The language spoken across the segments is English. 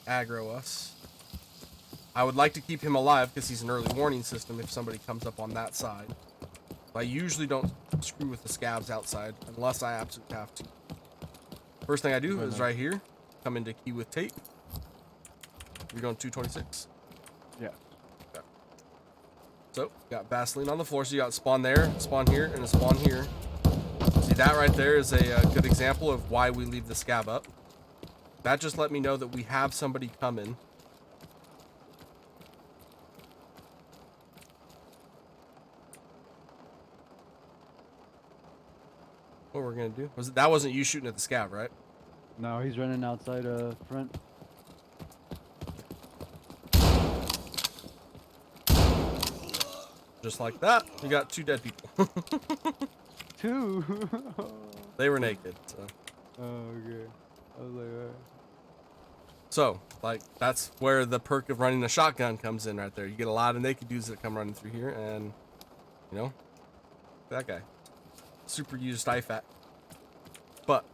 aggro us. I would like to keep him alive because he's an early warning system if somebody comes up on that side. I usually don't screw with the scavs outside unless I absolutely have to. First thing I do is right here, come into key with tape. You're going 226. Yeah. Okay. So, got Vaseline on the floor. So you got spawn there, spawn here, and a spawn here. See, that right there is a good example of why we leave the scav up. That just let me know that we have somebody coming. What we're gonna do? That wasn't you shooting at the scav, right? No, he's running outside front. Just like that, you got 2 dead people. 2. They were naked, so. Oh, okay. I was like, alright. So, like, that's where the perk of running a shotgun comes in right there. You get a lot of naked dudes that come running through here, and, you know, that guy. Super used IFAK. But,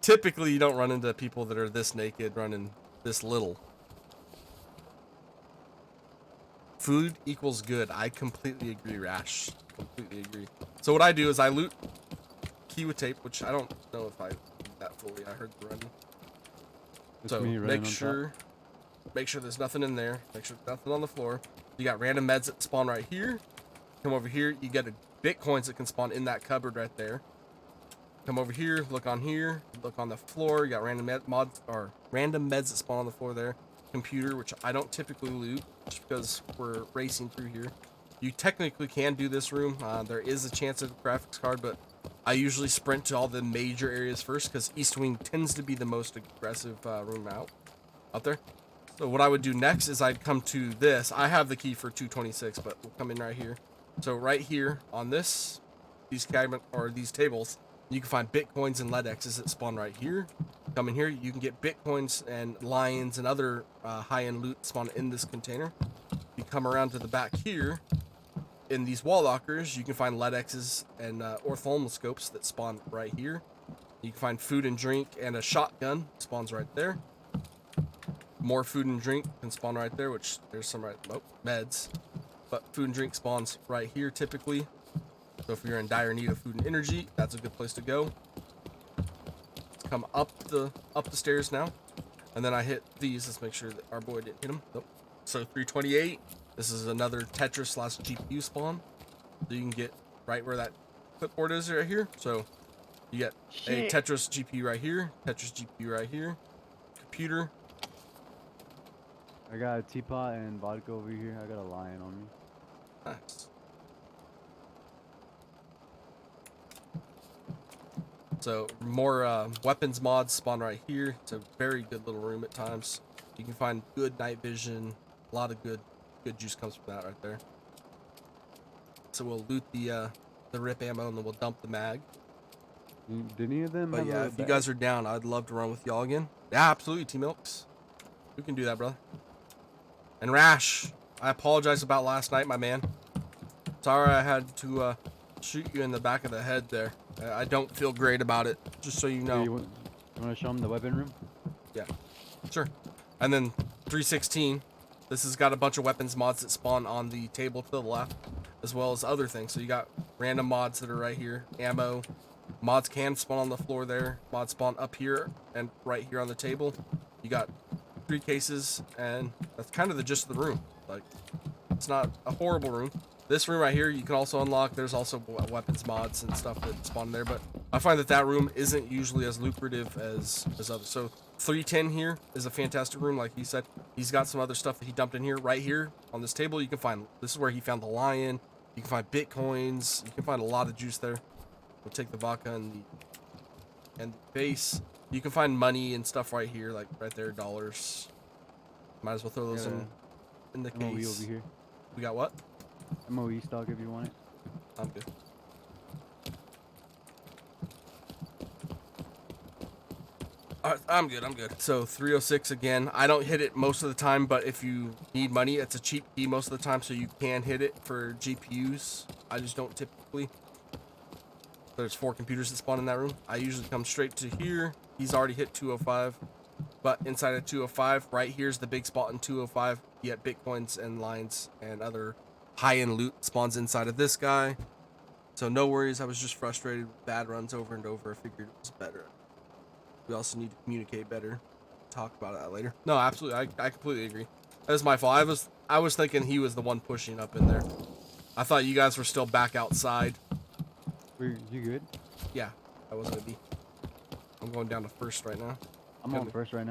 typically you don't run into people that are this naked running this little. Food equals good. I completely agree, Rash. Completely agree. So what I do is I loot key with tape, which I don't know if I did that fully. I heard the running. So make sure there's nothing in there. Make sure there's nothing on the floor. You got random meds that spawn right here. Come over here. You get bitcoins that can spawn in that cupboard right there. Come over here. Look on here. Look on the floor. You got random random meds that spawn on the floor there. Computer, which I don't typically loot just because we're racing through here. You technically can do this room. There is a chance of a graphics card, but I usually sprint to all the major areas first because East Wing tends to be the most aggressive room out there. So what I would do next is I'd come to this. I have the key for 226, but we'll come in right here. So right here on these cabinet or these tables, you can find bitcoins and LEDXs that spawn right here. Come in here, you can get bitcoins and lions and other high-end loot spawn in this container. You come around to the back here. In these wall lockers, you can find LEDXs and ortholmoscopes that spawn right here. You can find food and drink and a shotgun spawns right there. More food and drink can spawn right there, which there's some meds. But food and drink spawns right here typically. So if you're in dire need of food and energy, that's a good place to go. Let's come up the stairs now. And then I hit these. Let's make sure that our boy didn't hit him. Nope. So 328. This is another Tetris / GPU spawn. So you can get right where that clipboard is right here. So you get a Tetris GPU right here, Tetris GPU right here, computer. I got a teapot and vodka over here. I got a lion on me. Nice. So more weapons mods spawn right here. It's a very good little room at times. You can find good night vision. A lot of good juice comes from that right there. So we'll loot the rip ammo and then we'll dump the mag. Did any of them? But yeah, if you guys are down, I'd love to run with y'all again. Yeah, absolutely, T-Milks. We can do that, brother. And Rash, I apologize about last night, my man. Sorry I had to shoot you in the back of the head there. I don't feel great about it, just so you know. You want to show them the weapon room? Yeah, sure. And then 316. This has got a bunch of weapons mods that spawn on the table to the left, as well as other things. So you got random mods that are right here. Ammo. Mods can spawn on the floor there. Mods spawn up here and right here on the table. You got 3 cases, and that's kind of the gist of the room. Like, it's not a horrible room. This room right here, you can also unlock. There's also weapons mods and stuff that spawn there, but I find that room isn't usually as lucrative as others. So 310 here is a fantastic room, like he said. He's got some other stuff that he dumped in here. Right here on this table, you can find, this is where he found the lion. You can find bitcoins. You can find a lot of juice there. We'll take the vodka and the base. You can find money and stuff right here, like right there, dollars. Might as well throw those in the MOE case. over here. We got what? MOE stock if you want it. I'm good. I'm good. So 306 again. I don't hit it most of the time, but if you need money, it's a cheap key most of the time, so you can hit it for GPUs. I just don't typically. There's 4 computers that spawn in that room. I usually come straight to here. He's already hit 205. But inside of 205, right here's the big spot in 205. You get bitcoins and lines and other high-end loot spawns inside of this guy. So no worries. I was just frustrated with bad runs over and over. I figured it was better. We also need to communicate better. Talk about that later. No, absolutely. I completely agree. That was my fault. I was thinking he was the one pushing up in there. I thought you guys were still back outside. You good? Yeah, I was gonna be. I'm going down to first right now. I'm on first right now.